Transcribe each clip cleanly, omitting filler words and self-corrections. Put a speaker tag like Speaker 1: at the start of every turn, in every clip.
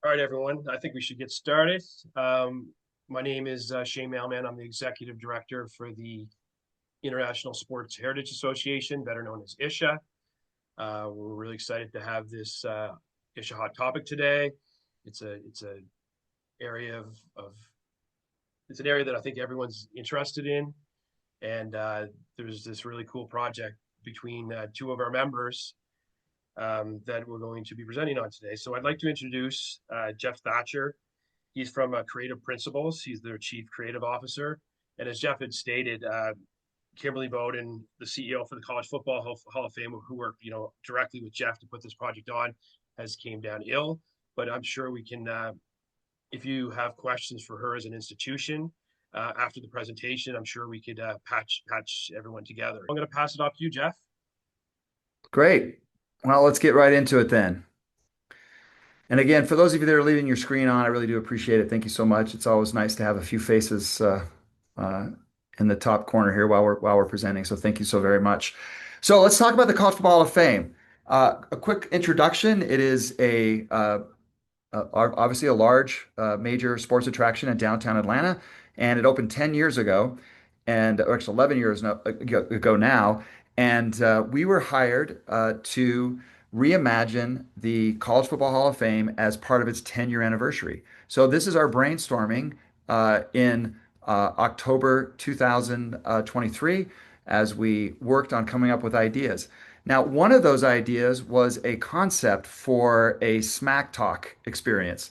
Speaker 1: All right, everyone. I think we should get started. My name is Shane Mailman. I'm the executive director for the International Sports Heritage Association, better known as Isha. We're really excited to have this Isha hot topic today. It's a area of it's an area that I think everyone's interested in, and there's this really cool project between two of our members that we're going to be presenting on today. So I'd like to introduce Jeff Thatcher. He's from Creative Principles. He's their chief creative officer. And as Jeff had stated, Kimberly Bowden, the CEO for the College Football Hall of Fame, who worked directly with Jeff to put this project on, has came down ill. But I'm sure we can, if you have questions for her as an institution after the presentation, I'm sure we could patch everyone together. I'm going to pass it off to you, Jeff.
Speaker 2: Great. Well, let's get right into it then. And again, for those of you that are leaving your screen on, I really do appreciate it. Thank you so much. It's always nice to have a few faces uh, in the top corner here while we're presenting. So thank you so very much. So let's talk about the College Football Hall of Fame. A quick introduction. It is obviously a large major sports attraction in downtown Atlanta, and it opened 10 years ago, or actually 11 years ago now. And we were hired to reimagine the College Football Hall of Fame as part of its 10-year anniversary. So this is our brainstorming in October 2023 as we worked on coming up with ideas. Now, one of those ideas was a concept for a smack talk experience,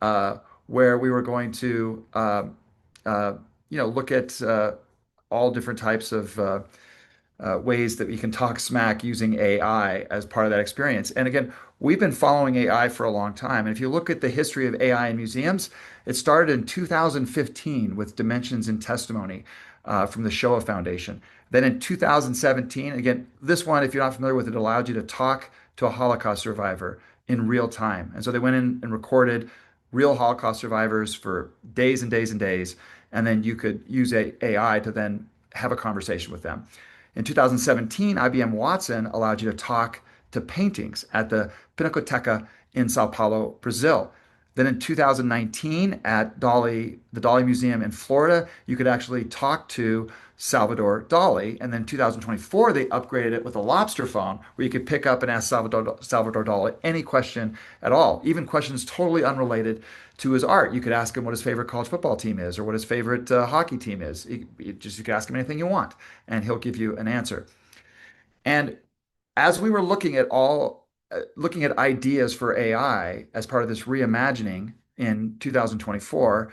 Speaker 2: uh, where we were going to, uh, look at all different types of ways that we can talk smack using AI as part of that experience. And again, we've been following AI for a long time. And if you look at the history of AI in museums, it started in 2015 with Dimensions in Testimony from the Shoah Foundation. Then in 2017, again, this one, if you're not familiar with it, allowed you to talk to a Holocaust survivor in real time. And so they went in and recorded real Holocaust survivors for days and days and days. And then you could use AI to then have a conversation with them. In 2017, IBM Watson allowed you to talk to paintings at the Pinacoteca in Sao Paulo, Brazil. Then in 2019, at the Dali Museum in Florida, you could actually talk to Salvador Dali. And then 2024, they upgraded it with a lobster phone where you could pick up and ask Salvador Dali any question at all, even questions totally unrelated to his art. You could ask him what his favorite college football team is or what his favorite hockey team is. You could ask him anything you want, and he'll give you an answer. And as we were looking at ideas for AI as part of this reimagining in 2024,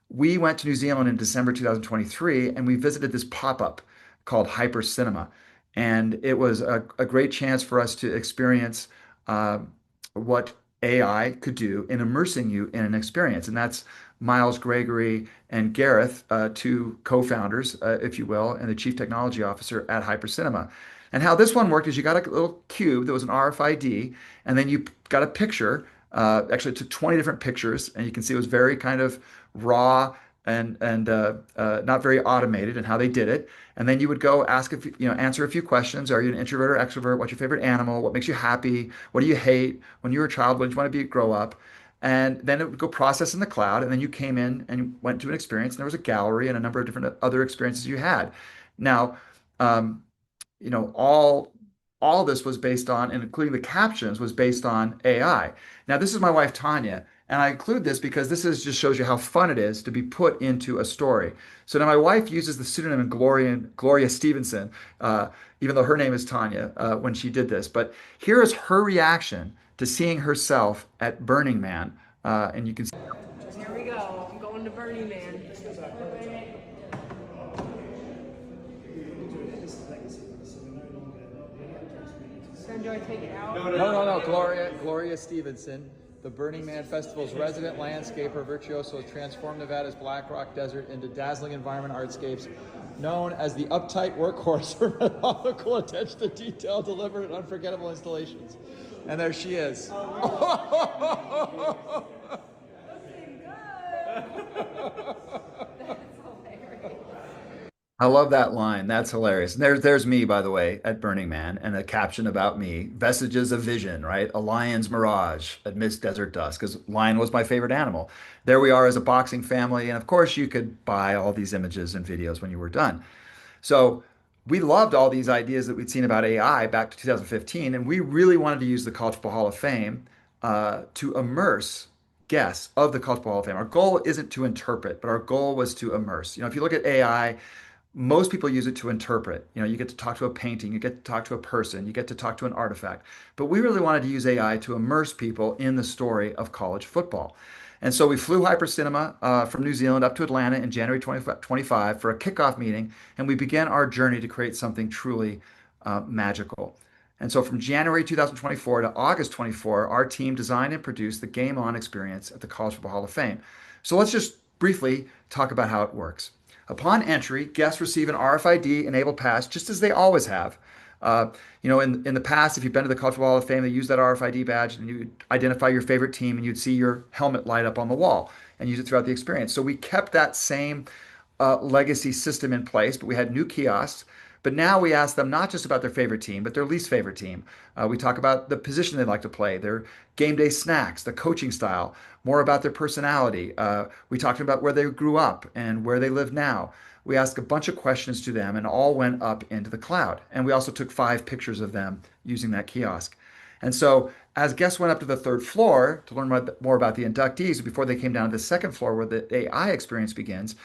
Speaker 2: we went to New Zealand in December 2023 and we visited this pop-up called Hyper Cinema. And it was a great chance for us to experience uh, what AI could do in immersing you in an experience. And that's Miles Gregory and Gareth, two co-founders, if you will, and the chief technology officer at Hyper Cinema. And how this one worked is you got a little cube that was an RFID, and then you got a picture. Actually, it took 20 different pictures, and you can see it was very kind of raw and not very automated in how they did it. And then you would go ask if answer a few questions. Are you an introvert or extrovert? What's your favorite animal? What makes you happy? What do you hate? When you were a child, what did you want to be grow up? And then it would go process in the cloud, and then you came in and you went to an experience, and there was a gallery and a number of different other experiences you had. Now, um, you know, all this was based on, and including the captions, was based on AI. Now, this is my wife Tanya, and I include this because this is just shows you how fun it is to be put into a story. So now my wife uses the pseudonym Gloria Stevenson, even though her name is Tanya, when she did this. But here is her reaction to seeing herself at Burning Man, and you can.
Speaker 3: Here we go. I'm going to Burning Man. So do I take it out?
Speaker 2: No. Gloria Stevenson, the Burning Man Festival's resident landscaper virtuoso, has transformed Nevada's Black Rock Desert into dazzling environment artscapes, known as the uptight workhorse for methodical attention to detail, deliberate and unforgettable installations. And there she is.
Speaker 3: Looking good. That's hilarious.
Speaker 2: I love that line. That's hilarious. And there's me, by the way, at Burning Man, and a caption about me: "Vestiges of vision, right? A lion's mirage amidst desert dust," because lion was my favorite animal. There we are as a boxing family, and of course, you could buy all these images and videos when you were done. So we loved all these ideas that we'd seen about AI back to 2015, and we really wanted to use the College Football Hall of Fame to immerse guests of the College Football Hall of Fame. Our goal isn't to interpret, but our goal was to immerse. If you look at AI, most people use it to interpret. You get to talk to a painting, you get to talk to a person, you get to talk to an artifact. But we really wanted to use AI to immerse people in the story of college football. And so we flew Hypercinema from New Zealand up to Atlanta in January 2025 for a kickoff meeting, and we began our journey to create something truly magical. And so from January 2024 to August 24, our team designed and produced the Game On experience at the College Football Hall of Fame. So let's just briefly talk about how it works. Upon entry, guests receive an RFID enabled pass, just as they always have. In the past, if you've been to the College Football Hall of Fame, they use that RFID badge and you identify your favorite team and you'd see your helmet light up on the wall and use it throughout the experience. So we kept that same legacy system in place, but we had new kiosks. But now we ask them not just about their favorite team, but their least favorite team. We talk about the position they'd like to play, their game day snacks, the coaching style, more about their personality. We talked about where they grew up and where they live now. We asked a bunch of questions to them and all went up into the cloud. And we also took 5 pictures of them using that kiosk. And so as guests went up to the third floor to learn more about the inductees before they came down to the second floor where the AI experience begins,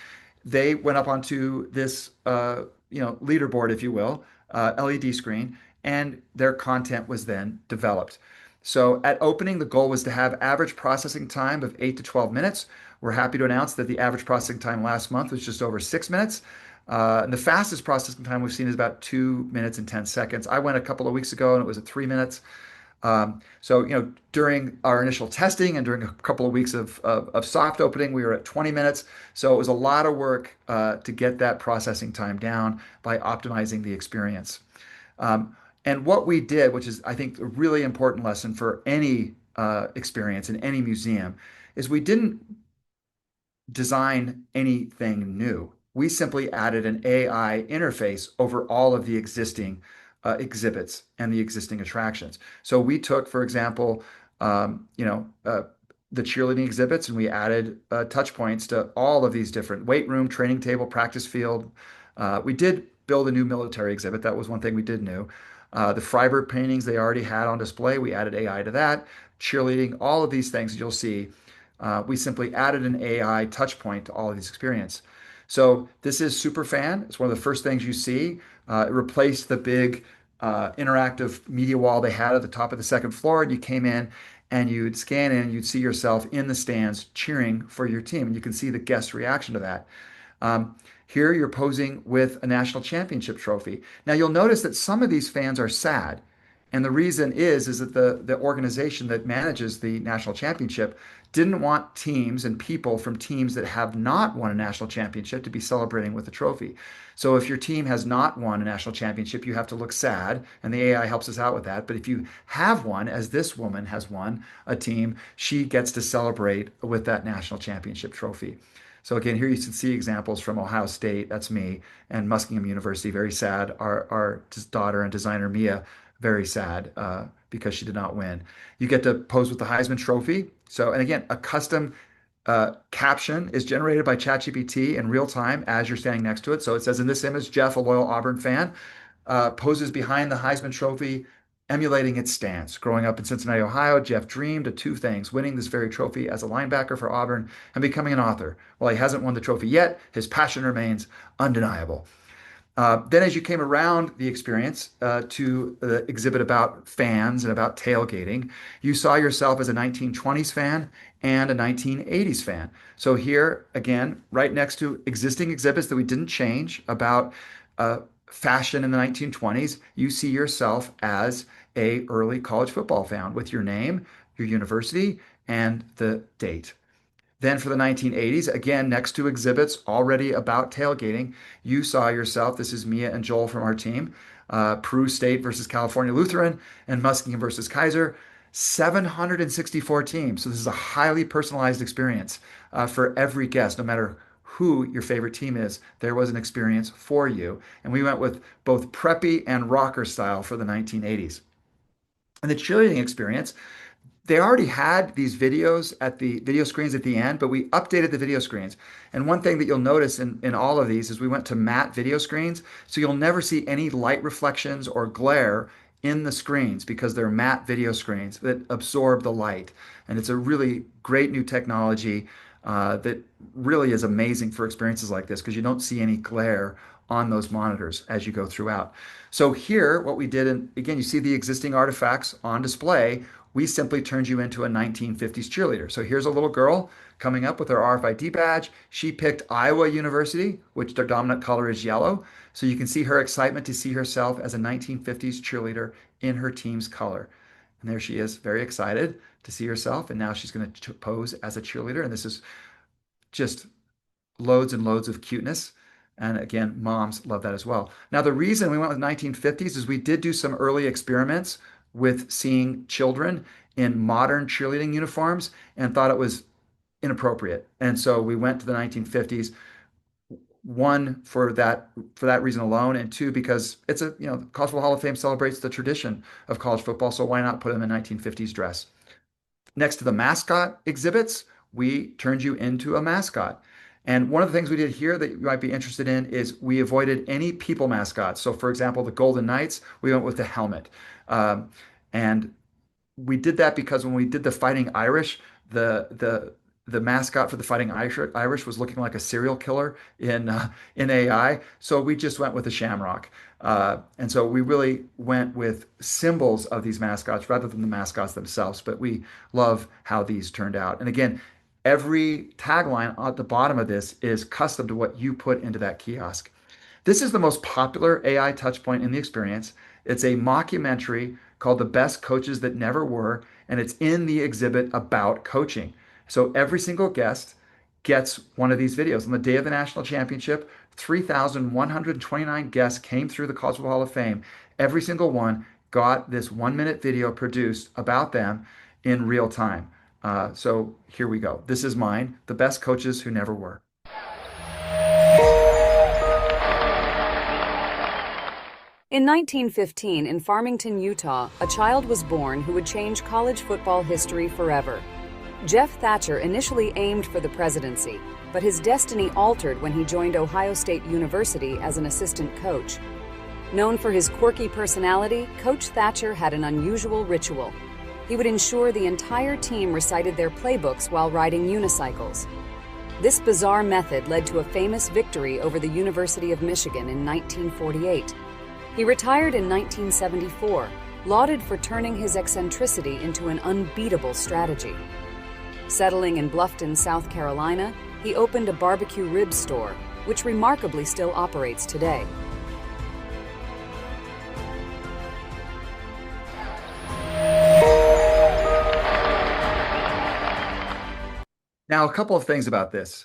Speaker 2: they went up onto this leaderboard, if you will, LED screen, and their content was then developed. So at opening, the goal was to have average processing time of 8 to 12 minutes. We're happy to announce that the average processing time last month was just over 6 minutes. And the fastest processing time we've seen is about 2 minutes and 10 seconds. I went a couple of weeks ago and it was at 3 minutes. During our initial testing and during a couple of weeks of soft opening, we were at 20 minutes. So it was a lot of work to get that processing time down by optimizing the experience. And what we did, which is, I think, a really important lesson for any experience in any museum, is we didn't design anything new. We simply added an AI interface over all of the existing exhibits and the existing attractions. So we took, for example, the cheerleading exhibits, and we added touch points to all of these different weight room, training table, practice field. We did build a new military exhibit. That was one thing we did new. The Freiburg paintings they already had on display. We added AI to that. Cheerleading, all of these things you'll see we simply added an AI touch point to all of these experience. So this is Superfan. It's one of the first things you see. It replaced the big interactive media wall they had at the top of the second floor. And you came in and you'd scan in, you'd see yourself in the stands cheering for your team. And you can see the guest reaction to that. Here you're posing with a national championship trophy. Now you'll notice that some of these fans are sad. And the reason is that the organization that manages the national championship didn't want teams and people from teams that have not won a national championship to be celebrating with the trophy. So if your team has not won a national championship, you have to look sad, and the AI helps us out with that. But if you have won, as this woman has won a team, she gets to celebrate with that national championship trophy. So again, here you can see examples from Ohio State, that's me, and Muskingum University, very sad. Our daughter and designer Mia, very sad because she did not win. You get to pose with the Heisman Trophy. So, and again, a custom caption is generated by ChatGPT in real time as you're standing next to it. So it says, in this image, Jeff, a loyal Auburn fan, poses behind the Heisman Trophy, emulating its stance. Growing up in Cincinnati, Ohio, Jeff dreamed of two things: winning this very trophy as a linebacker for Auburn and becoming an author. While he hasn't won the trophy yet, his passion remains undeniable. Then, as you came around the experience to the exhibit about fans and about tailgating, you saw yourself as a 1920s fan and a 1980s fan. So, here again, right next to existing exhibits that we didn't change about fashion in the 1920s, you see yourself as a early college football fan with your name, your university, and the date. Then for the 1980s, again, next to exhibits already about tailgating, you saw yourself. This is Mia and Joel from our team. Peru State versus California Lutheran and Muskingum versus Kaiser. 764 teams. So this is a highly personalized experience for every guest, no matter who your favorite team is, there was an experience for you. And we went with both preppy and rocker style for the 1980s. And the cheerleading experience, they already had these videos at the video screens at the end, but we updated the video screens. And one thing that you'll notice in all of these is we went to matte video screens. So you'll never see any light reflections or glare in the screens because they're matte video screens that absorb the light. And it's a really great new technology that really is amazing for experiences like this because you don't see any glare on those monitors as you go throughout. So here, what we did, and again, you see the existing artifacts on display. We simply turned you into a 1950s cheerleader. So here's a little girl coming up with her RFID badge. She picked Iowa University, which their dominant color is yellow. So you can see her excitement to see herself as a 1950s cheerleader in her team's color. And there she is, very excited to see herself. And now she's going to pose as a cheerleader. And this is just loads and loads of cuteness. And again, moms love that as well. Now, the reason we went with 1950s is we did do some early experiments with seeing children in modern cheerleading uniforms and thought it was inappropriate. And so we went to the 1950s, one for that reason alone, and two because it's a, College Football Hall of Fame celebrates the tradition of college football, so why not put them in 1950s dress? Next to the mascot exhibits, we turned you into a mascot. And one of the things we did here that you might be interested in is we avoided any people mascots. So, for example, the Golden Knights, we went with the helmet. Um, and we did that because when we did the Fighting Irish, the mascot for the Fighting Irish was looking like a serial killer in AI. So we just went with a shamrock. And so we really went with symbols of these mascots rather than the mascots themselves. But we love how these turned out. And again, every tagline at the bottom of this is custom to what you put into that kiosk. This is the most popular AI touchpoint in the experience. It's a mockumentary called The Best Coaches That Never Were, and it's in the exhibit about coaching. So every single guest gets one of these videos. On the day of the national championship, 3,129 guests came through the College Football Hall of Fame. Every single one got this 1 minute video produced about them in real time. So here we go. This is mine, The Best Coaches Who Never Were.
Speaker 4: In 1915, in Farmington, Utah, a child was born who would change college football history forever. Jeff Thatcher initially aimed for the presidency, but his destiny altered when he joined Ohio State University as an assistant coach. Known for his quirky personality, Coach Thatcher had an unusual ritual. He would ensure the entire team recited their playbooks while riding unicycles. This bizarre method led to a famous victory over the University of Michigan in 1948. He retired in 1974, lauded for turning his eccentricity into an unbeatable strategy. Settling in Bluffton, South Carolina, he opened a barbecue rib store, which remarkably still operates today.
Speaker 2: Now, a couple of things about this.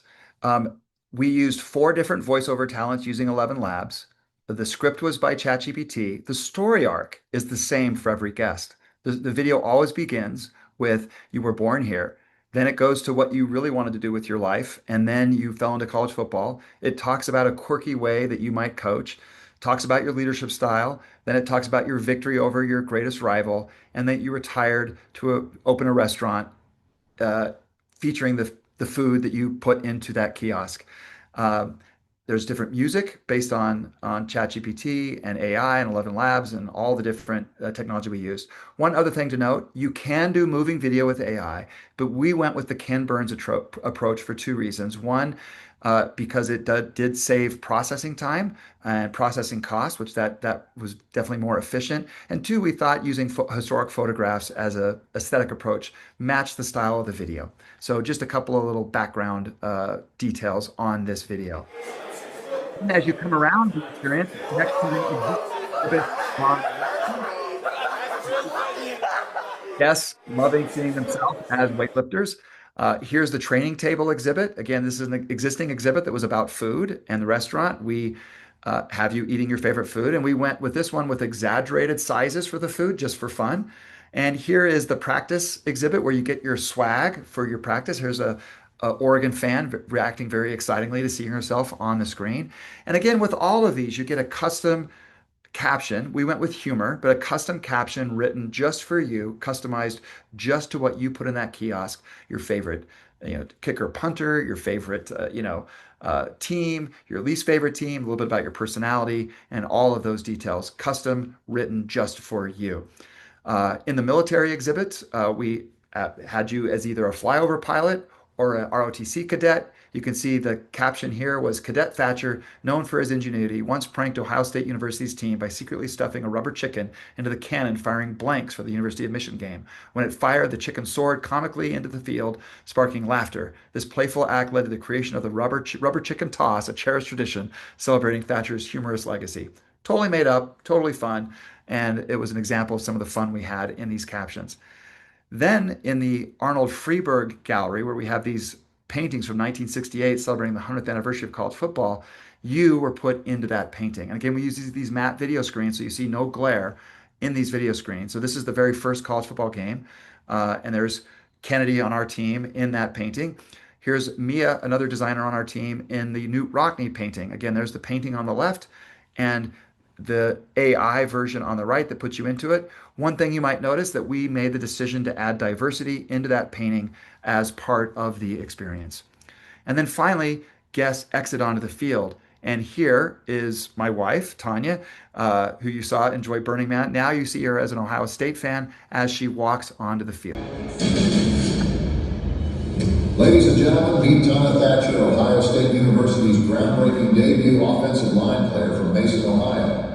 Speaker 2: We used 4 different voiceover talents using 11 labs. The script was by ChatGPT. The story arc is the same for every guest. The video always begins with, you were born here. Then it goes to what you really wanted to do with your life. And then you fell into college football. It talks about a quirky way that you might coach, talks about your leadership style. Then it talks about your victory over your greatest rival. And then you retired to open a restaurant uh, featuring the food that you put into that kiosk. Um, there's different music based on ChatGPT and AI and 11 Labs and all the different technology we used. One other thing to note, you can do moving video with AI, but we went with the Ken Burns approach for 2 reasons. One, because it did save processing time and processing costs, which that was definitely more efficient. And two, we thought using historic photographs as a aesthetic approach matched the style of the video. So just a couple of little background details on this video. And as you come around the experience, next to the exhibit on guests loving seeing themselves as weightlifters. Here's the training table exhibit. Again, this is an existing exhibit that was about food and the restaurant. We have you eating your favorite food, and we went with this one with exaggerated sizes for the food just for fun. And here is the practice exhibit where you get your swag for your practice. Here's Oregon fan reacting very excitingly to seeing herself on the screen. And again, with all of these, you get a custom caption. We went with humor, but a custom caption written just for you, customized just to what you put in that kiosk, your favorite, kicker, punter, your favorite, team, your least favorite team, a little bit about your personality, and all of those details, custom written just for you. In the military exhibit, we had you as either a flyover pilot or a ROTC cadet. You can see the caption here was Cadet Thatcher, known for his ingenuity, once pranked Ohio State University's team by secretly stuffing a rubber chicken into the cannon firing blanks for the University of Michigan game. When it fired, the chicken soared comically into the field, sparking laughter. This playful act led to the creation of the rubber chicken toss, a cherished tradition celebrating Thatcher's humorous legacy. Totally made up, totally fun, and it was an example of some of the fun we had in these captions. Then in the Arnold Freeberg Gallery, where we have these paintings from 1968 celebrating the 100th anniversary of college football, you were put into that painting. And again, we use these matte video screens, so you see no glare in these video screens. So this is the very first college football game, and there's Kennedy on our team in that painting. Here's Mia, another designer on our team, in the Newt Rockne painting. Again, there's the painting on the left, and the AI version on the right that puts you into it. One thing you might notice that we made the decision to add diversity into that painting as part of the experience. And then finally, guests exit onto the field. And here is my wife, Tanya, who you saw enjoy Burning Man. Now you see her as an Ohio State fan as she walks onto the field.
Speaker 5: Ladies and gentlemen, meet Tanya Thatcher, Ohio State University's groundbreaking debut offensive line player from Mason, Ohio.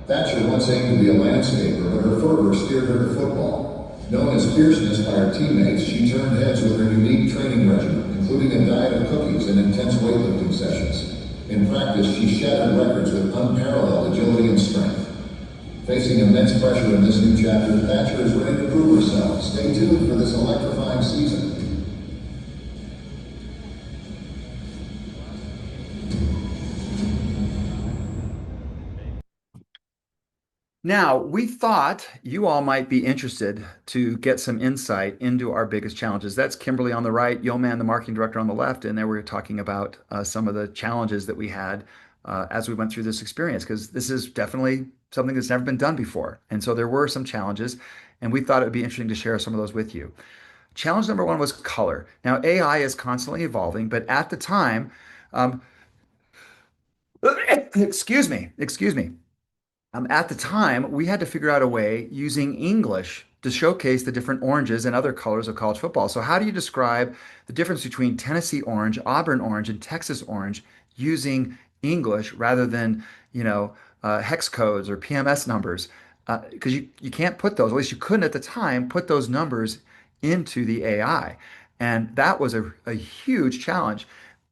Speaker 5: Thatcher once aimed to be a landscaper, but her fervor steered her to football. Known as fierceness by her teammates, she turned heads with her unique training regimen, including a diet of cookies and intense weightlifting sessions. In practice, she shattered records with unparalleled agility and strength. Facing immense pressure in this new chapter, Thatcher is ready to prove herself. Stay tuned for this electrifying season.
Speaker 2: Now, we thought you all might be interested to get some insight into our biggest challenges. That's Kimberly on the right, Yeoman, the marketing director, on the left, and there we were talking about some of the challenges that we had as we went through this experience, because this is definitely something that's never been done before. And so there were some challenges, and we thought it would be interesting to share some of those with you. Challenge number one was color. Now, AI is constantly evolving, but at the time, um, excuse me. At the time, we had to figure out a way using English to showcase the different oranges and other colors of college football. So, how do you describe the difference between Tennessee orange, Auburn orange, and Texas orange using English rather than, hex codes or PMS numbers? Because you can't put those, at least you couldn't at the time, put those numbers into the AI. And that was a huge challenge.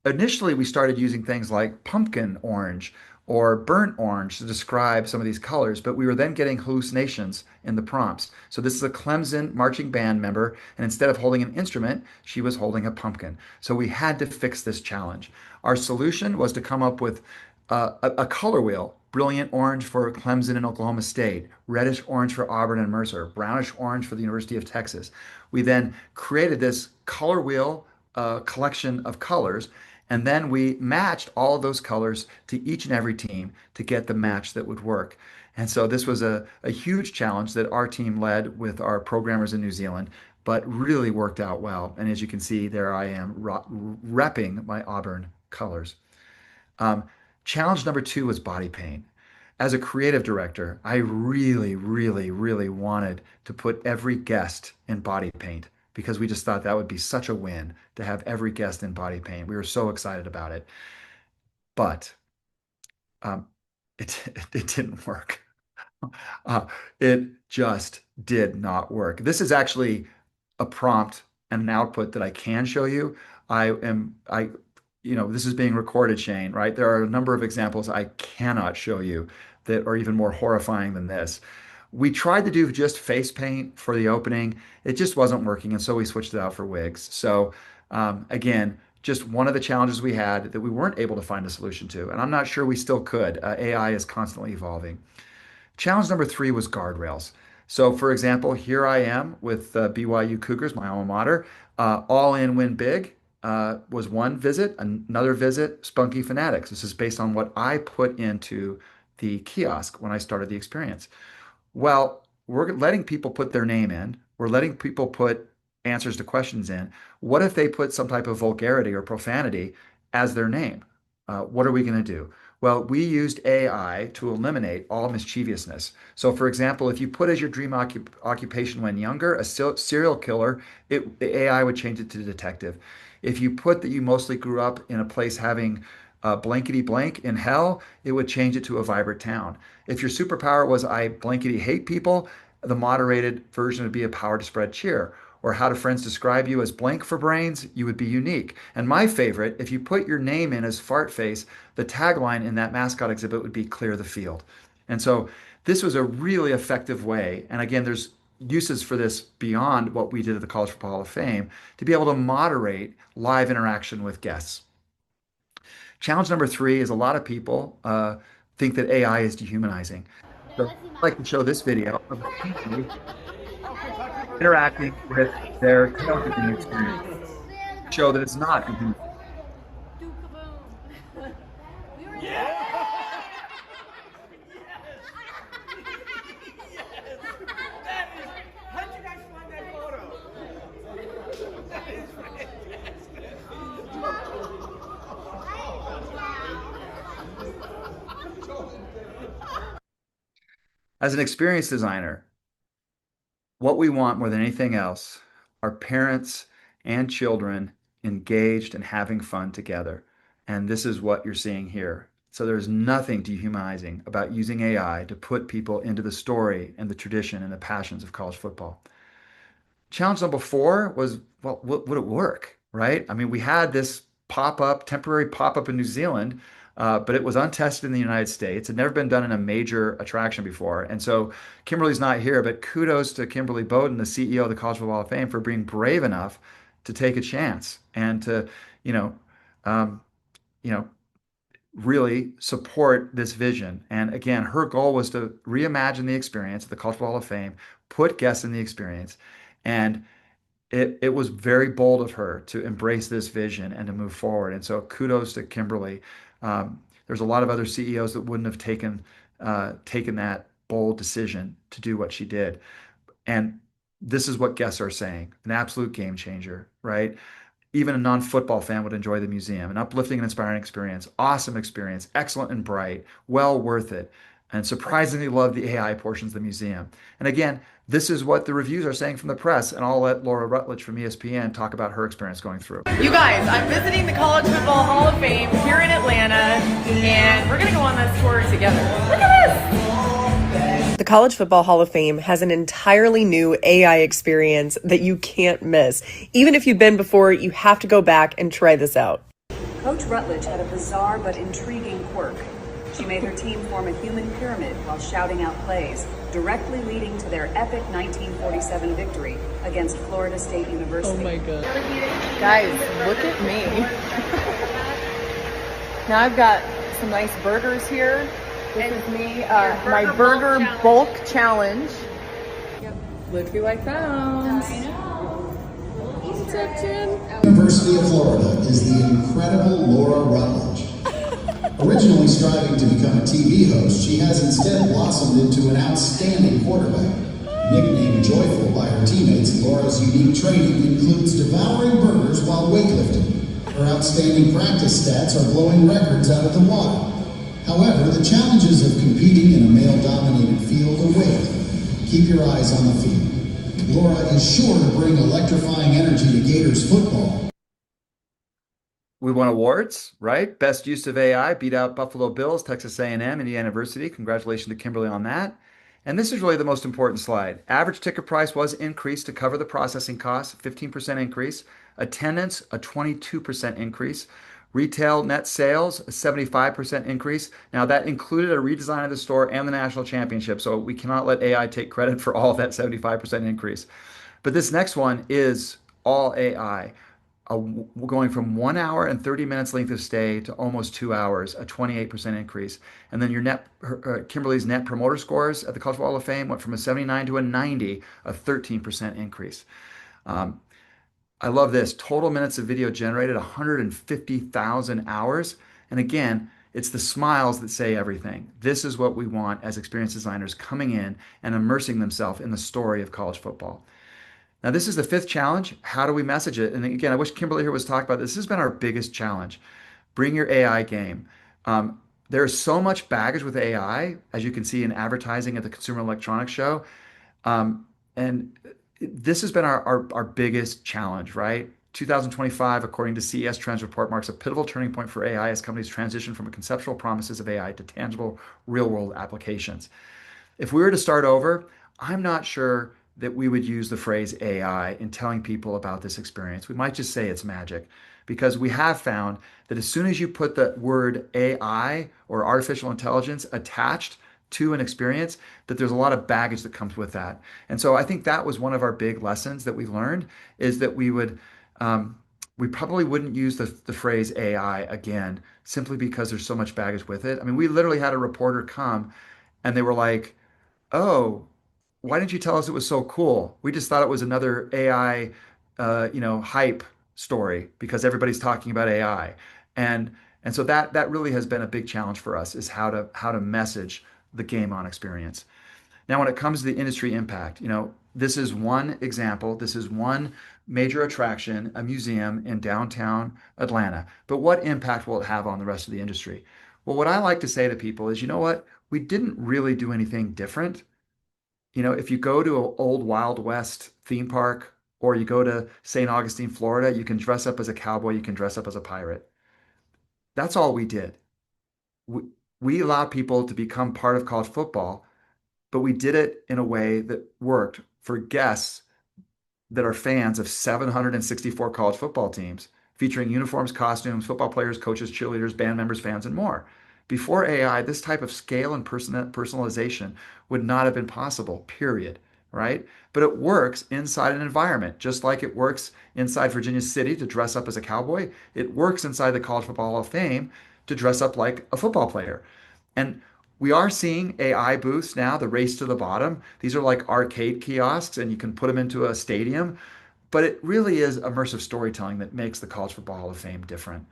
Speaker 2: Initially, we started using things like pumpkin orange or burnt orange to describe some of these colors, but we were then getting hallucinations in the prompts. So this is a Clemson marching band member, and instead of holding an instrument, she was holding a pumpkin. So we had to fix this challenge. Our solution was to come up with a color wheel. Brilliant orange for Clemson and Oklahoma State, reddish orange for Auburn and Mercer, brownish orange for the University of Texas. We then created this color wheel collection of colors, and then we matched all of those colors to each and every team to get the match that would work. And so this was a huge challenge that our team led with our programmers in New Zealand, but really worked out well. And as you can see, there I am repping my Auburn colors. Um, Challenge number two was body paint. As a creative director, I really, really, really wanted to put every guest in body paint because we just thought that would be such a win to have every guest in body paint. We were so excited about it, but um, it didn't work. It just did not work. This is actually a prompt and an output that I can show you. I this is being recorded, Shane, right? There are a number of examples I cannot show you that are even more horrifying than this. We tried to do just face paint for the opening. It just wasn't working, and so we switched it out for wigs. So again, just one of the challenges we had that we weren't able to find a solution to, and I'm not sure we still could. AI is constantly evolving. Challenge number three was guardrails. So, for example, here I am with BYU Cougars, my alma mater, all in win big. was one visit. Another visit, Spunky Fanatics. This is based on what I put into the kiosk when I started the experience. Well, we're letting people put their name in. We're letting people put answers to questions in. What if they put some type of vulgarity or profanity as their name? What are we going to do? Well, we used AI to eliminate all mischievousness. So, for example, if you put as your dream occupation when younger a serial killer, the AI would change it to detective. If you put that you mostly grew up in a place having blankety blank in hell, it would change it to a vibrant town. If your superpower was I blankety hate people, the moderated version would be a power to spread cheer. Or how do friends describe you as blank for brains? You would be unique. And my favorite, if you put your name in as fart face, the tagline in that mascot exhibit would be clear the field. And so this was a really effective way. And again, there's uses for this beyond what we did at the College Football Hall of Fame to be able to moderate live interaction with guests. Challenge number three is a lot of people think that AI is dehumanizing. So I'd like to show this video of a teacher interacting with their tailgating experience. Show that it's not dehumanizing. As an experience designer, what we want more than anything else are parents and children engaged and having fun together. And this is what you're seeing here. So there's nothing dehumanizing about using AI to put people into the story and the tradition and the passions of college football. Challenge number four was, well, would it work, right? I mean, we had this temporary pop-up in New Zealand, but it was untested in the United States. It had never been done in a major attraction before. And so Kimberly's not here, but kudos to Kimberly Bowden, the CEO of the College Football Hall of Fame, for being brave enough to take a chance and to, you know, um, you know, really support this vision. And again, her goal was to reimagine the experience of the College Football Hall of Fame, put guests in the experience, and it was very bold of her to embrace this vision and to move forward. And so kudos to Kimberly. There's a lot of other CEOs that wouldn't have taken that bold decision to do what she did. And this is what guests are saying, an absolute game changer, right? Even a non-football fan would enjoy the museum. An uplifting and inspiring experience, awesome experience, excellent and bright, well worth it, and surprisingly love the AI portions of the museum. And again, this is what the reviews are saying from the press, and I'll let Laura Rutledge from ESPN talk about her experience going through.
Speaker 6: You guys, I'm visiting the College Football Hall of Fame here in Atlanta, and we're going to go on this tour together. Look at this! The College Football Hall of Fame has an entirely new AI experience that you can't miss. Even if you've been before, you have to go back and try this out.
Speaker 4: Coach Rutledge had a bizarre but intriguing quirk. She made her team form a human pyramid while shouting out plays, directly leading to their epic 1947 victory against Florida State University.
Speaker 6: Oh my God. Guys, look at me. Now I've got some nice burgers here. This is me, my burger bulk challenge. Look who I found.
Speaker 5: University of Florida is the incredible Laura Rutledge. Originally striving to become a TV host, she has instead blossomed into an outstanding quarterback. Nicknamed Joyful by her teammates, Laura's unique training includes devouring burgers while weightlifting. Her outstanding practice stats are blowing records out of the water. However, the challenges of competing in a male-dominated field await. Keep your eyes on the field. Laura is sure to bring electrifying energy to Gators football.
Speaker 2: We won awards, right? Best use of AI, beat out Buffalo Bills, Texas A&M, Indiana University. Congratulations to Kimberly on that. And this is really the most important slide. Average ticket price was increased to cover the processing costs, 15% increase. Attendance, a 22% increase. Retail net sales, a 75% increase. Now that included a redesign of the store and the national championship, so we cannot let AI take credit for all of that 75% increase. But this next one is all AI. Going from 1 hour and 30 minutes length of stay to almost 2 hours, a 28% increase. And then Kimberly's net promoter scores at the College Football Hall of Fame went from a 79 to a 90, a 13% increase. I love this. Total minutes of video generated 150,000 hours. And again, it's the smiles that say everything. This is what we want as experience designers coming in and immersing themselves in the story of college football. Now, this is the fifth challenge. How do we message it? And again, I wish Kimberly here was talking about this. This has been our biggest challenge. Bring your AI game. There's so much baggage with AI, as you can see in advertising at the Consumer Electronics Show. And this has been our biggest challenge, right? 2025, according to CES Trends Report, marks a pivotal turning point for AI as companies transition from conceptual promises of AI to tangible real world applications. If we were to start over, I'm not sure that we would use the phrase AI in telling people about this experience. We might just say it's magic because we have found that as soon as you put the word AI or artificial intelligence attached to an experience, that there's a lot of baggage that comes with that. And so I think that was one of our big lessons that we learned is that um, we probably wouldn't use the phrase AI again simply because there's so much baggage with it. I mean, we literally had a reporter come and they were like, oh, why didn't you tell us it was so cool? We just thought it was another AI, hype story because everybody's talking about AI. And so that really has been a big challenge for us is how to message the game on experience. Now, when it comes to the industry impact, this is one example. This is one major attraction, a museum in downtown Atlanta. But what impact will it have on the rest of the industry? Well, what I like to say to people is, you know what? We didn't really do anything different. If you go to an old Wild West theme park or you go to St. Augustine, Florida, you can dress up as a cowboy, you can dress up as a pirate. That's all we did. We, we allowed people to become part of college football, but we did it in a way that worked for guests that are fans of 764 college football teams, featuring uniforms, costumes, football players, coaches, cheerleaders, band members, fans, and more. Before AI, this type of scale and personalization would not have been possible, period. Right? But it works inside an environment, just like it works inside Virginia City to dress up as a cowboy. It works inside the College Football Hall of Fame to dress up like a football player. And we are seeing AI booths now, the race to the bottom. These are like arcade kiosks, and you can put them into a stadium. But it really is immersive storytelling that makes the College Football Hall of Fame different.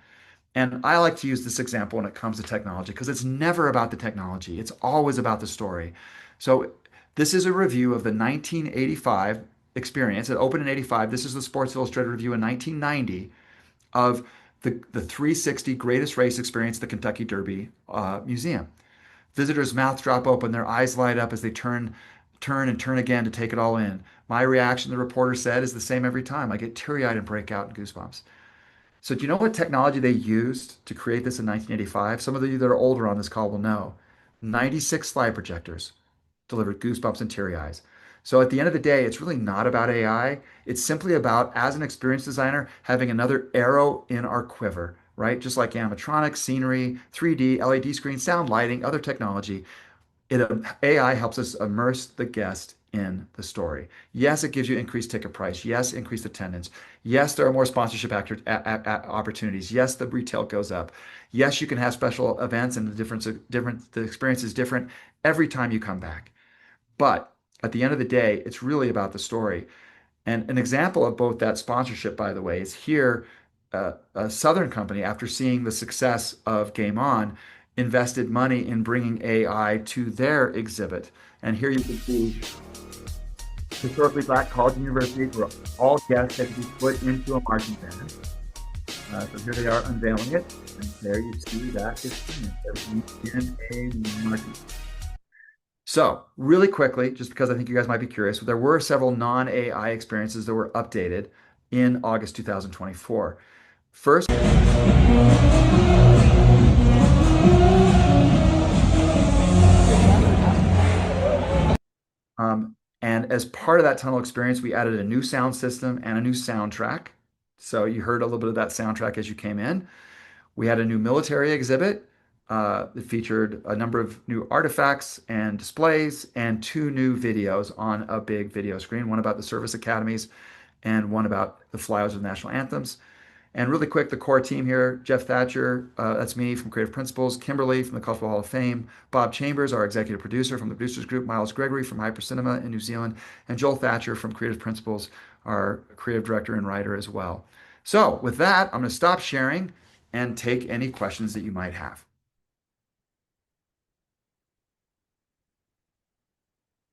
Speaker 2: And I like to use this example when it comes to technology because it's never about the technology, it's always about the story. So, this is a review of the 1985 experience. It opened in 85. This is the Sports Illustrated review in 1990 of the 360 greatest race experience, the Kentucky Derby Museum. Visitors' mouths drop open, their eyes light up as they and turn again to take it all in. My reaction, the reporter said, is the same every time. I get teary-eyed and break out in goosebumps. So, do you know what technology they used to create this in 1985? Some of you that are older on this call will know. 96 slide projectors delivered goosebumps and teary eyes. So, at the end of the day, it's really not about AI. It's simply about, as an experience designer, having another arrow in our quiver, right? Just like animatronics, scenery, 3D, LED screen, sound, lighting, other technology. AI helps us immerse the guest in the story. Yes, it gives you increased ticket price. Yes, increased attendance. Yes, there are more sponsorship opportunities. Yes, the retail goes up. Yes, you can have special events and the experience is different every time you come back. But at the end of the day, it's really about the story. And an example of both that sponsorship, by the way, is here. A Southern company, after seeing the success of Game On, invested money in bringing AI to their exhibit. And here you can see historically black college and universities where all guests had to be put into a marching band. So here they are unveiling it. And there you see that experience in a marching band. So, really quickly, just because I think you guys might be curious, there were several non-AI experiences that were updated in August 2024. First, and as part of that tunnel experience, we added a new sound system and a new soundtrack. So you heard a little bit of that soundtrack as you came in. We had a new military exhibit that featured a number of new artifacts and displays and two new videos on a big video screen, one about the service academies and one about the flyovers of national anthems. And really quick, the core team here, Jeff Thatcher, that's me from Creative Principles, Kimberly from the College Football Hall of Fame, Bob Chambers, our executive producer from the Producers Group, Miles Gregory from Hyper Cinema in New Zealand, and Joel Thatcher from Creative Principles, our creative director and writer as well. So with that, I'm going to stop sharing and take any questions that you might have.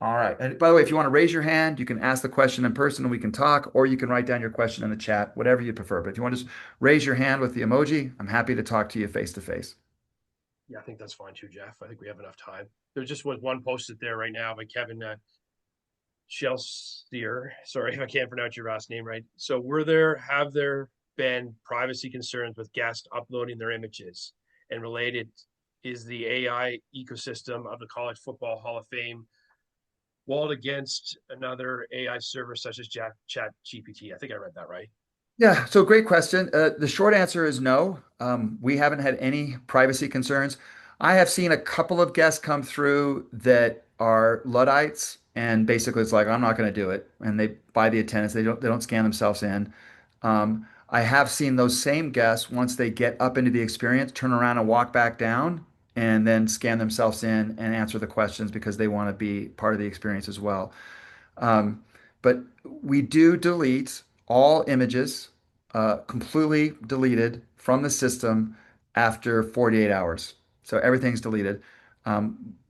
Speaker 2: All right. And by the way, if you want to raise your hand, you can ask the question in person and we can talk, or you can write down your question in the chat, whatever you prefer. But if you want to just raise your hand with the emoji, I'm happy to talk to you face to face.
Speaker 1: Yeah, I think that's fine too, Jeff. I think we have enough time. There just was one posted there right now by Kevin Shelstier. Sorry if I can't pronounce your last name right. So have there been privacy concerns with guests uploading their images? And related, is the AI ecosystem of the College Football Hall of Fame walled against another AI server such as Chat GPT? I think I read that right.
Speaker 2: Yeah, so great question. The short answer is no. We haven't had any privacy concerns. I have seen a couple of guests come through that are Luddites, and basically it's like, I'm not going to do it, and they buy the attendance. They don't scan themselves in. I have seen those same guests once they get up into the experience, turn around and walk back down, and then scan themselves in and answer the questions because they want to be part of the experience as well. Um, but we do delete all images, completely deleted from the system after 48 hours. So everything's deleted.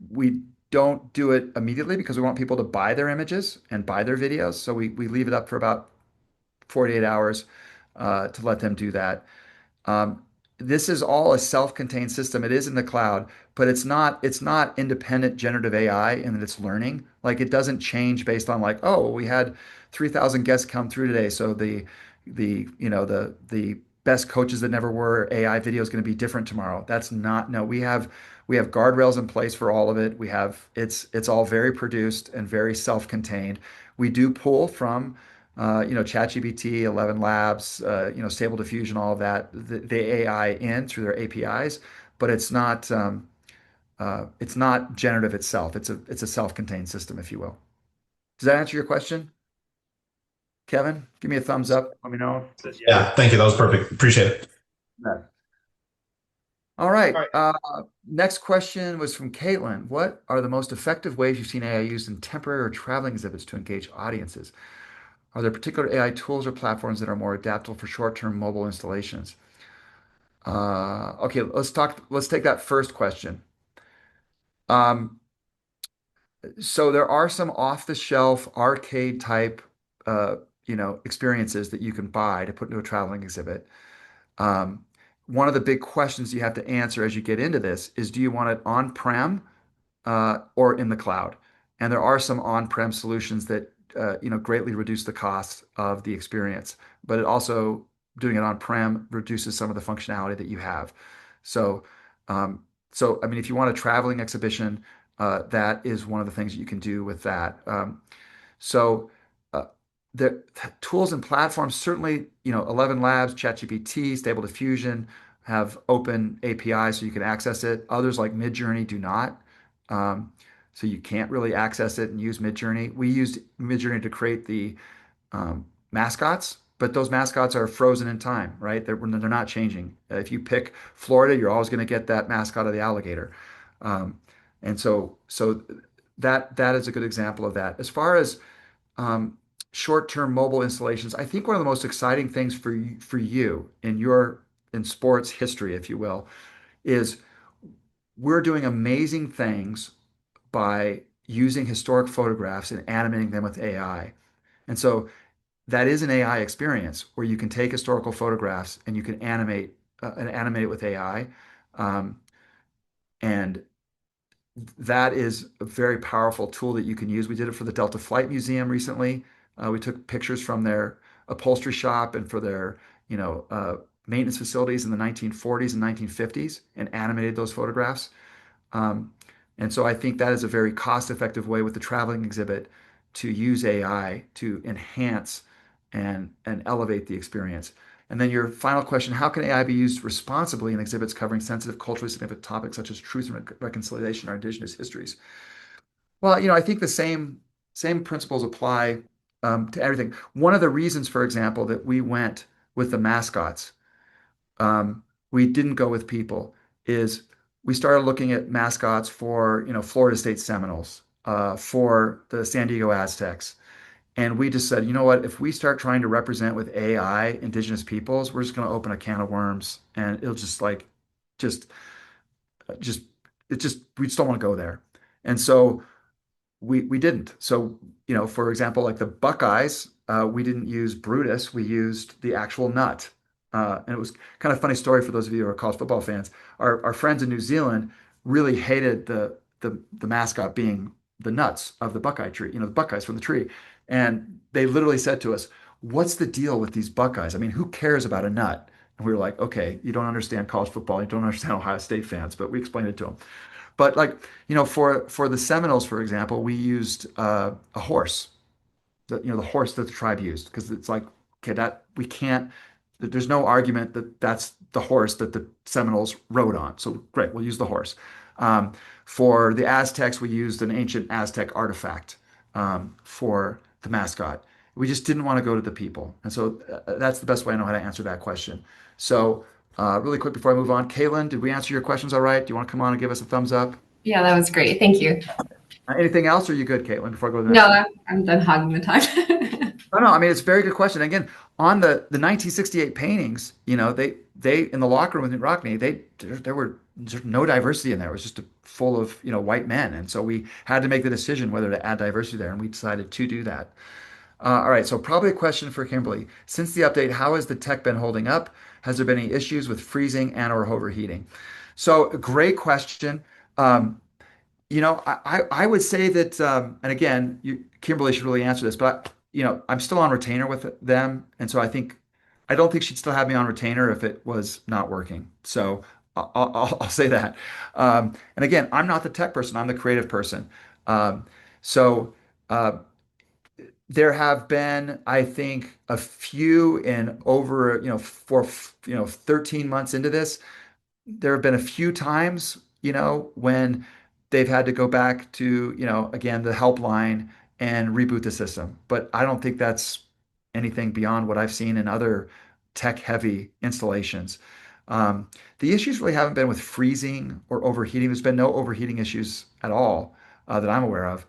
Speaker 2: We don't do it immediately because we want people to buy their images and buy their videos. So we leave it up for about 48 hours to let them do that. Um, this is all a self-contained system. It is in the cloud, but it's not independent generative AI in that it's learning. Like it doesn't change based on like, oh, we had 3,000 guests come through today, so the best coaches that never were AI video is going to be different tomorrow. That's not no. We have guardrails in place for all of it. It's all very produced and very self-contained. We do pull from ChatGPT, 11 Labs, Stable Diffusion, all of that, the AI in through their APIs, but it's not generative itself. It's a self-contained system, if you will. Does that answer your question, Kevin? Give me a thumbs up. Let me know.
Speaker 1: Says yes.
Speaker 7: Yeah, thank you. That was perfect. Appreciate it.
Speaker 2: Yeah. All right.
Speaker 1: All right.
Speaker 2: Next question was from Caitlin. What are the most effective ways you've seen AI used in temporary or traveling exhibits to engage audiences? Are there particular AI tools or platforms that are more adaptable for short-term mobile installations? Okay, let's take that first question. Um, so there are some off-the-shelf arcade type, uh, experiences that you can buy to put into a traveling exhibit. Um, One of the big questions you have to answer as you get into this is, do you want it on-prem or in the cloud? And there are some on-prem solutions that greatly reduce the cost of the experience, but it also doing it on-prem reduces some of the functionality that you have. So, so I mean, if you want a traveling exhibition, that is one of the things you can do with that. So uh, the tools and platforms, certainly, 11 Labs, ChatGPT, Stable Diffusion have open APIs so you can access it. Others like Midjourney do not. Um, so you can't really access it and use Midjourney. We used Midjourney to create the mascots, but those mascots are frozen in time, right? They're not changing. If you pick Florida, you're always going to get that mascot of the alligator. Um, and so that is a good example of that. As far as um, short-term mobile installations, I think one of the most exciting things for you in sports history, if you will, is we're doing amazing things by using historic photographs and animating them with AI. And so that is an AI experience where you can take historical photographs and you can animate it with AI. Um, and that is a very powerful tool that you can use. We did it for the Delta Flight Museum recently. We took pictures from their upholstery shop and for their, maintenance facilities in the 1940s and 1950s and animated those photographs. Um, and so I think that is a very cost-effective way with the traveling exhibit to use AI to enhance and elevate the experience. And then your final question, how can AI be used responsibly in exhibits covering sensitive, culturally significant topics such as truth and reconciliation or indigenous histories? Well, I think the same principles apply to everything. One of the reasons, for example, that we went with the mascots we didn't go with people is we started looking at mascots for, Florida State Seminoles, for the San Diego Aztecs. And we just said, you know what, if we start trying to represent with AI indigenous peoples, we're just going to open a can of worms and it'll just like, just, just, we just don't want to go there. And so we didn't. So, for example, like the Buckeyes, we didn't use Brutus. We used the actual nut. And it was kind of a funny story for those of you who are college football fans. Our friends in New Zealand really hated the mascot being the nuts of the Buckeye tree, the Buckeyes from the tree. And they literally said to us, "What's the deal with these Buckeyes? I mean, who cares about a nut?" And we were like, "Okay, you don't understand college football. You don't understand Ohio State fans," but we explained it to them. But like, for the Seminoles, for example, we used a horse, the horse that the tribe used, because it's like, okay, that we can't. There's no argument that that's the horse that the Seminoles rode on. So great, we'll use the horse. Um, for the Aztecs, we used an ancient Aztec artifact for the mascot. We just didn't want to go to the people, and so that's the best way I know how to answer that question. So, really quick before I move on, Caitlin, did we answer your questions all right? Do you want to come on and give us a thumbs up?
Speaker 7: Yeah, that was great. Thank you.
Speaker 2: Anything else? Or are you good, Caitlin? Before I go to the
Speaker 7: No,
Speaker 2: next one.
Speaker 7: I'm done hogging the time.
Speaker 2: No, no. I mean, it's a very good question. Again, on the 1968 paintings, they in the locker room in Rockney, there were there's no diversity in there. It was just full of white men, and so we had to make the decision whether to add diversity there, and we decided to do that. All right, so probably a question for Kimberly. Since the update, how has the tech been holding up? Has there been any issues with freezing and or overheating? So, great question. Um, I would say that, and again, Kimberly should really answer this, but I'm still on retainer with them, and so I don't think she'd still have me on retainer if it was not working. So I'll say that. And again, I'm not the tech person; I'm the creative person. Um, so uh, there have been, I think, a few in over, for 13 months into this there have been a few times, when they've had to go back to, again, the helpline and reboot the system. But I don't think that's anything beyond what I've seen in other tech-heavy installations. Um, the issues really haven't been with freezing or overheating. There's been no overheating issues at all that I'm aware of.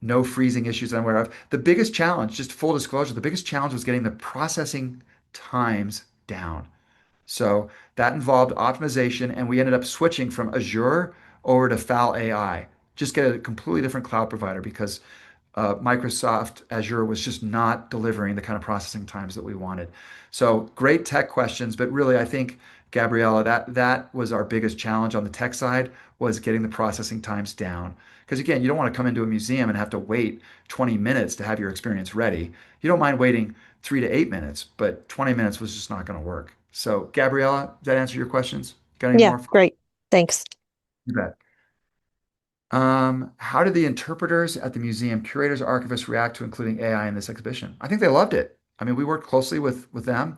Speaker 2: No freezing issues that I'm aware of. The biggest challenge, just full disclosure, the biggest challenge was getting the processing times down. So that involved optimization, and we ended up switching from Azure over to Fal AI. Just get a completely different cloud provider because Microsoft Azure was just not delivering the kind of processing times that we wanted. So great tech questions, but really, I think Gabriella, that was our biggest challenge on the tech side was getting the processing times down. Because again, you don't want to come into a museum and have to wait 20 minutes to have your experience ready. You don't mind waiting 3 to 8 minutes, but 20 minutes was just not going to work. So, Gabriella, does that answer your questions? Got any
Speaker 8: Yeah,
Speaker 2: more?
Speaker 8: great. Thanks.
Speaker 2: You bet. How did the interpreters at the museum, curators, archivists react to including AI in this exhibition? I think they loved it. I mean, we worked closely with them,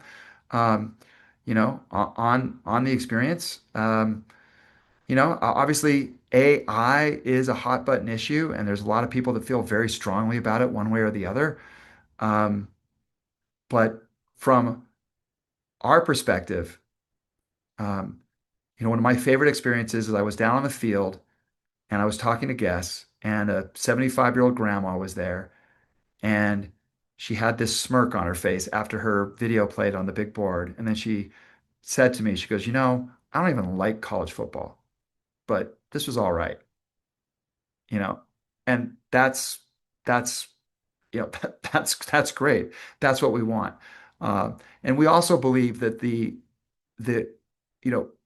Speaker 2: um, on the experience. Obviously AI is a hot button issue, and there's a lot of people that feel very strongly about it one way or the other. Um, but from our perspective, um, one of my favorite experiences is I was down on the field and I was talking to guests, and a 75-year-old grandma was there, and she had this smirk on her face after her video played on the big board. And then she said to me, she goes, I don't even like college football, but this was all right, you know, and that's that's great. That's what we want. And we also believe that the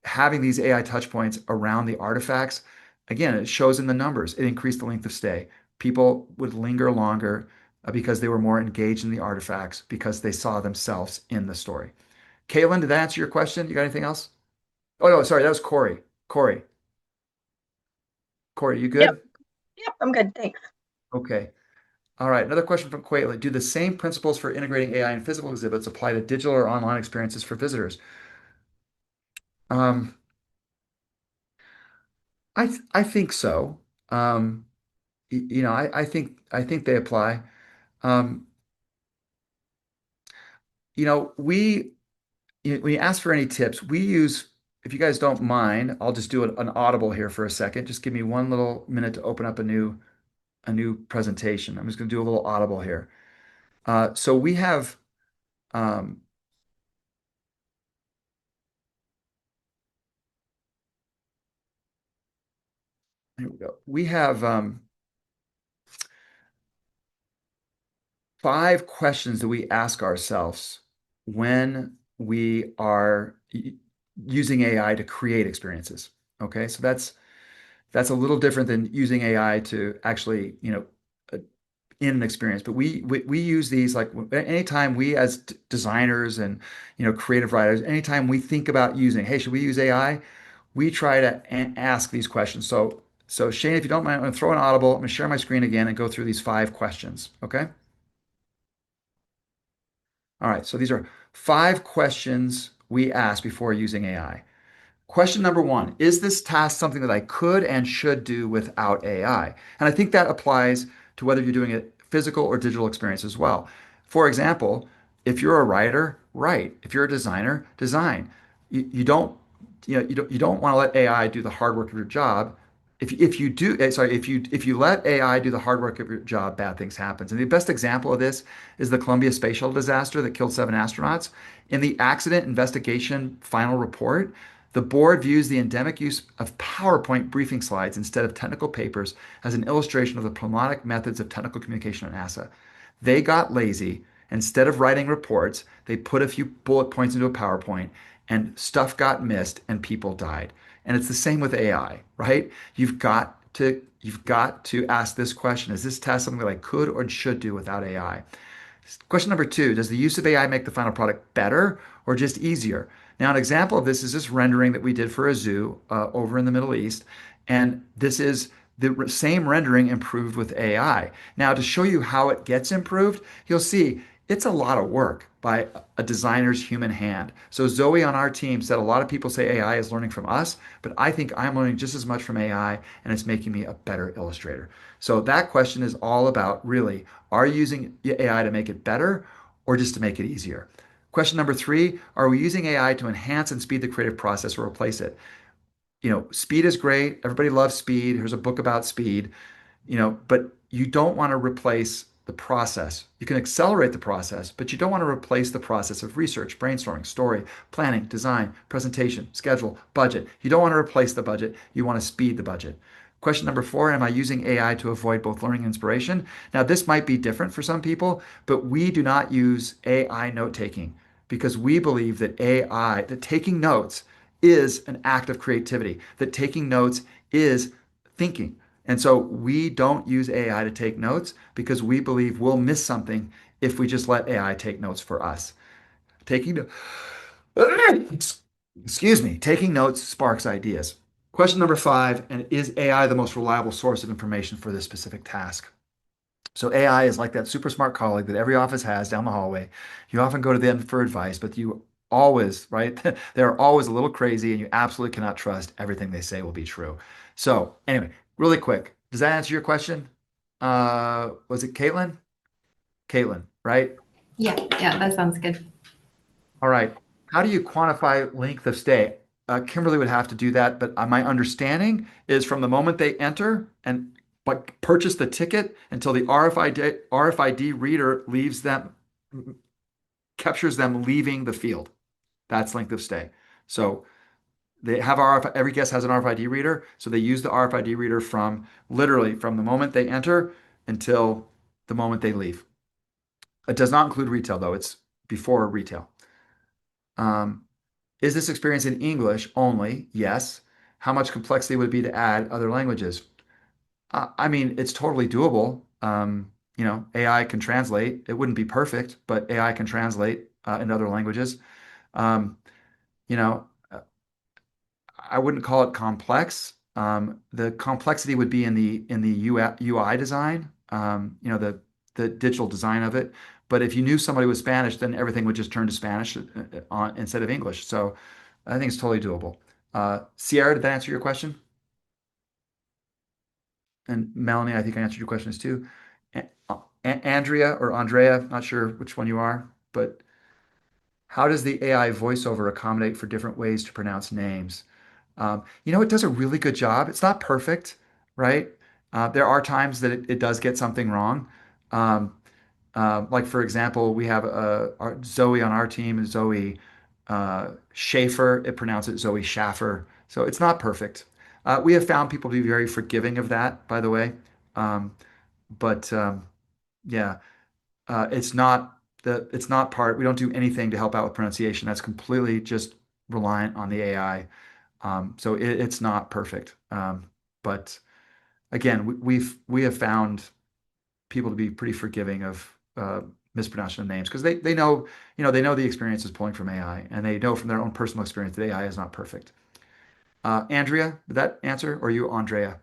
Speaker 2: having these AI touch points around the artifacts, again, it shows in the numbers. It increased the length of stay. People would linger longer because they were more engaged in the artifacts because they saw themselves in the story. Caitlin, did that answer your question? You got anything else? Oh no, sorry, that was Corey. Corey, Corey, you
Speaker 9: Yep,
Speaker 2: good?
Speaker 9: yep, I'm good. Thanks.
Speaker 2: Okay. All right. Another question from Quayla. Do the same principles for integrating AI in physical exhibits apply to digital or online experiences for visitors? Um, I think so. Um, I think they apply. Um, we when you ask for any tips, we use, if you guys don't mind, I'll just do an audible here for a second. Just give me one little minute to open up a new presentation. I'm just going to do a little audible here. So we have, um, here we go. We have 5 questions that we ask ourselves when we are using AI to create experiences. Okay, so that's a little different than using AI to actually, uh, in an experience. But we use these like anytime we as designers and creative writers, anytime we think about using, hey, should we use AI? We try to ask these questions. So Shane, if you don't mind, I'm going to throw an audible. I'm going to share my screen again and go through these 5 questions. Okay. All right. So these are 5 questions we ask before using AI. Question number one, is this task something that I could and should do without AI? And I think that applies to whether you're doing a physical or digital experience as well. For example, if you're a writer, write. If you're a designer, design. You don't, you don't want to let AI do the hard work of your job. If you do, sorry, if you let AI do the hard work of your job, bad things happen. And the best example of this is the Columbia space shuttle disaster that killed 7 astronauts. In the accident investigation final report, the board views the endemic use of PowerPoint briefing slides instead of technical papers as an illustration of the problematic methods of technical communication at NASA. They got lazy. Instead of writing reports, they put a few bullet points into a PowerPoint and stuff got missed and people died. And it's the same with AI, right? You've got to ask this question. Is this task something that I could or should do without AI? Question number two, does the use of AI make the final product better or just easier? Now, an example of this is this rendering that we did for a zoo over in the Middle East. And this is the same rendering improved with AI. Now, to show you how it gets improved, you'll see it's a lot of work by a designer's human hand. So Zoe on our team said a lot of people say AI is learning from us, but I think I'm learning just as much from AI and it's making me a better illustrator. So that question is all about really, are you using AI to make it better or just to make it easier? Question number three, are we using AI to enhance and speed the creative process or replace it? Speed is great. Everybody loves speed. Here's a book about speed, but you don't want to replace the process. You can accelerate the process, but you don't want to replace the process of research, brainstorming, story, planning, design, presentation, schedule, budget. You don't want to replace the budget. You want to speed the budget. Question number four, am I using AI to avoid both learning and inspiration? Now, this might be different for some people, but we do not use AI note taking because we believe that taking notes is an act of creativity, that taking notes is thinking. And so we don't use AI to take notes because we believe we'll miss something if we just let AI take notes for us. Taking excuse me, taking notes sparks ideas. Question number five, and is AI the most reliable source of information for this specific task? So AI is like that super smart colleague that every office has down the hallway. You often go to them for advice, but you always, right? They're always a little crazy and you absolutely cannot trust everything they say will be true. So anyway, really quick, does that answer your question? Was it Caitlin? Caitlin, right?
Speaker 7: Yeah, yeah, that sounds good.
Speaker 2: All right. How do you quantify length of stay? Kimberly would have to do that, but my understanding is from the moment they enter and but purchase the ticket until the RFID reader leaves them, captures them leaving the field. That's length of stay. So they have every guest has an RFID reader, so they use the RFID reader from literally from the moment they enter until the moment they leave. It does not include retail though; it's before retail. Um, is this experience in English only? Yes. How much complexity would it be to add other languages? I mean, it's totally doable. AI can translate. It wouldn't be perfect, but AI can translate in other languages. Um, you know, I wouldn't call it complex. The complexity would be in the UI design, the digital design of it. But if you knew somebody was Spanish, then everything would just turn to Spanish instead of English. So I think it's totally doable. Sierra, did that answer your question? And Melanie, I think I answered your questions too. Andrea or Andrea, not sure which one you are, but How does the AI voiceover accommodate for different ways to pronounce names? It does a really good job. It's not perfect, right? There are times that it does get something wrong. Um, like for example, we have Zoe on our team, Zoe Schaefer. It pronounces Zoe Schaffer. So it's not perfect. We have found people to be very forgiving of that, by the way. Um, but yeah, it's not part. We don't do anything to help out with pronunciation. That's completely just reliant on the AI. So it's not perfect. But again, we have found people to be pretty forgiving of mispronouncing of names because they know, they know the experience is pulling from AI, and they know from their own personal experience that AI is not perfect. Andrea, did that answer, or are you Andrea?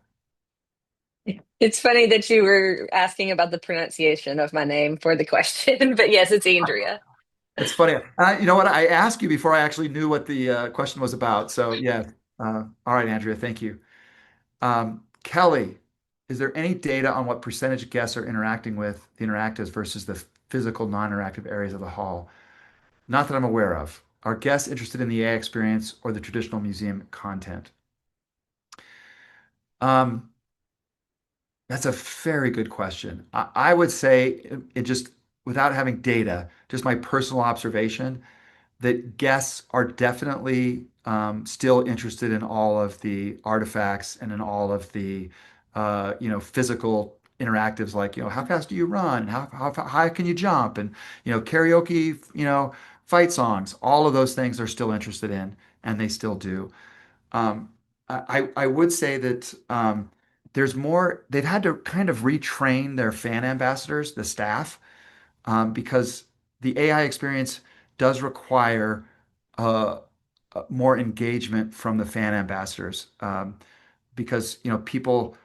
Speaker 8: It's funny that you were asking about the pronunciation of my name for the question, but yes, it's Andrea.
Speaker 2: It's funny. You know what? I asked you before I actually knew what the question was about. So yeah. All right, Andrea, thank you. Kelly, is there any data on what percentage of guests are interacting with the interactives versus the physical non-interactive areas of the hall? Not that I'm aware of. Are guests interested in the AI experience or the traditional museum content? Um, that's a very good question. I would say it just without having data, just my personal observation, that guests are definitely still interested in all of the artifacts and in all of the physical interactives like how fast do you run and how high can you jump and karaoke fight songs, all of those things they're still interested in, and they still do. I would say that there's more, they've had to kind of retrain their fan ambassadors, the staff, because the AI experience does require uh, more engagement from the fan ambassadors, because people,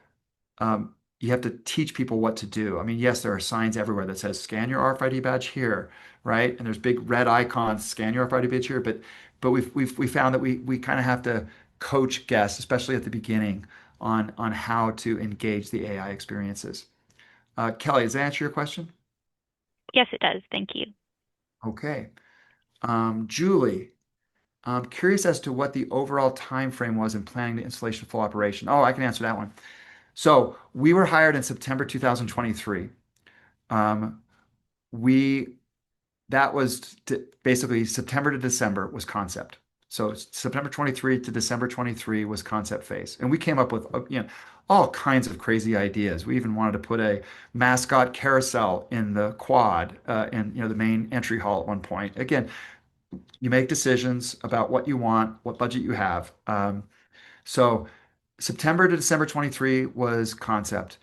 Speaker 2: you have to teach people what to do. I mean, yes, there are signs everywhere that says scan your RFID badge here, right? And there's big red icons, scan your RFID badge here. But we found that we kind of have to coach guests, especially at the beginning, on how to engage the AI experiences. Kelly, does that answer your question?
Speaker 9: Yes, it does. Thank you.
Speaker 2: Okay. Julie, I'm curious as to what the overall time frame was in planning the installation full operation. Oh, I can answer that one. So we were hired in September 2023. Um, we that was basically September to December was concept. So September 23 to December 23 was concept phase, and we came up with all kinds of crazy ideas. We even wanted to put a mascot carousel in the quad in the main entry hall at one point. Again, you make decisions about what you want, what budget you have. So September to December 23 was concept.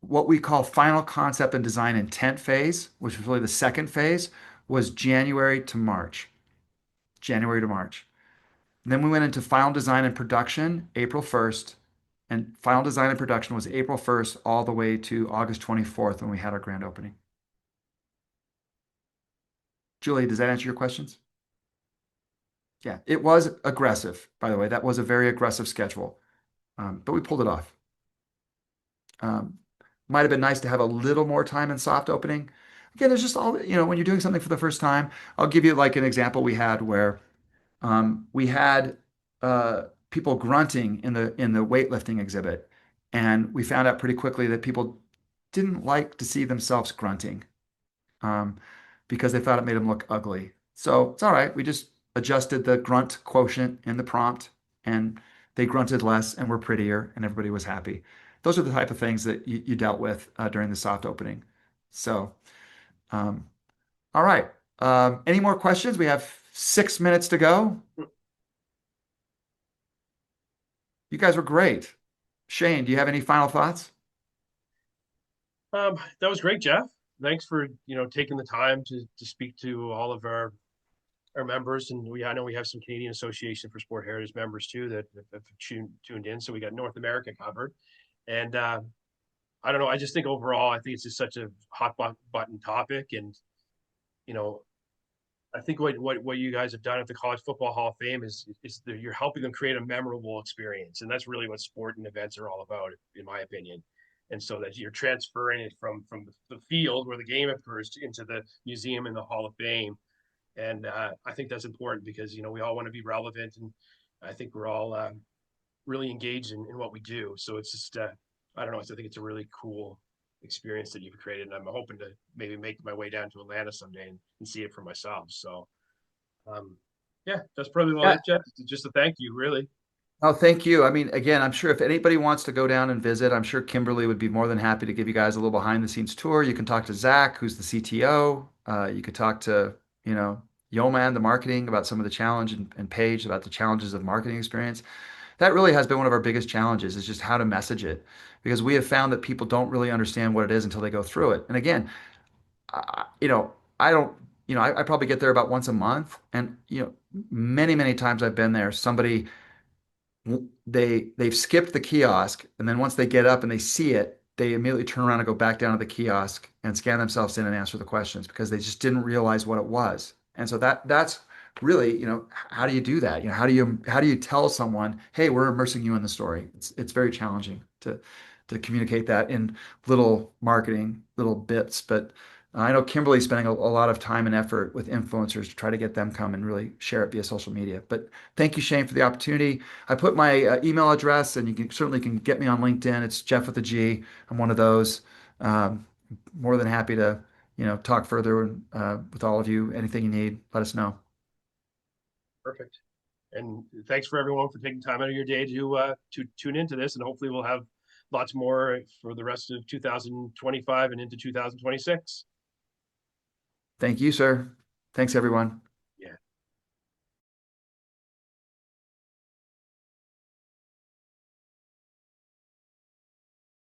Speaker 2: What we call final concept and design intent phase, which was really the second phase, was January to March. January to March. And then we went into final design and production April 1st. And final design and production was April 1st all the way to August 24th when we had our grand opening. Julie, does that answer your questions? Yeah, it was aggressive, by the way. That was a very aggressive schedule, but we pulled it off. Um, might have been nice to have a little more time in soft opening. Again, there's just all, when you're doing something for the first time, I'll give you like an example we had where we had people grunting in the weightlifting exhibit, and we found out pretty quickly that people didn't like to see themselves grunting um, because they thought it made them look ugly. So it's all right. We just adjusted the grunt quotient in the prompt, and they grunted less and were prettier, and everybody was happy. Those are the type of things that you dealt with during the soft opening. So, um, all right. Any more questions? We have 6 minutes to go. You guys were great. Shane, do you have any final thoughts?
Speaker 1: That was great, Jeff. Thanks for taking the time to speak to all of our members, and I know we have some Canadian Association for Sport Heritage members too that have tuned in. So we got North America covered, and I don't know. I just think overall, I think it's just such a hot button topic, and you know, I think what you guys have done at the College Football Hall of Fame is that you're helping them create a memorable experience, and that's really what sport and events are all about, in my opinion. And so that you're transferring it from the field where the game occurs into the museum and the Hall of Fame. And I think that's important because, we all want to be relevant, and I think we're all really engaged in what we do. So it's just, I don't know, I think it's a really cool experience that you've created. And I'm hoping to maybe make my way down to Atlanta someday and see it for myself. So, um, yeah, that's probably all
Speaker 2: Yeah.
Speaker 1: it, Jeff. Just a thank you, really.
Speaker 2: Oh, thank you. I mean, again, I'm sure if anybody wants to go down and visit, I'm sure Kimberly would be more than happy to give you guys a little behind the scenes tour. You can talk to Zach, who's the CTO. You could talk to, you know, Yoman, the marketing, about some of the challenge, and Paige about the challenges of marketing experience. That really has been one of our biggest challenges, is just how to message it, because we have found that people don't really understand what it is until they go through it. And again, I don't, I probably get there about once a month, and many, many times I've been there, somebody they've skipped the kiosk, and then once they get up and they see it, they immediately turn around and go back down to the kiosk and scan themselves in and answer the questions because they just didn't realize what it was. And so that's really, how do you do that? How do you tell someone, hey, we're immersing you in the story? It's very challenging to communicate that in little marketing, little bits. But I know Kimberly's spending a lot of time and effort with influencers to try to get them come and really share it via social media. But thank you, Shane, for the opportunity. I put my email address, and you certainly can get me on LinkedIn. It's Jeff with a G. I'm one of those. Um, More than happy to, talk further with all of you. Anything you need, let us know.
Speaker 1: Perfect. And thanks for everyone for taking time out of your day to tune into this. And hopefully we'll have lots more for the rest of 2025 and into 2026.
Speaker 2: Thank you, sir. Thanks, everyone.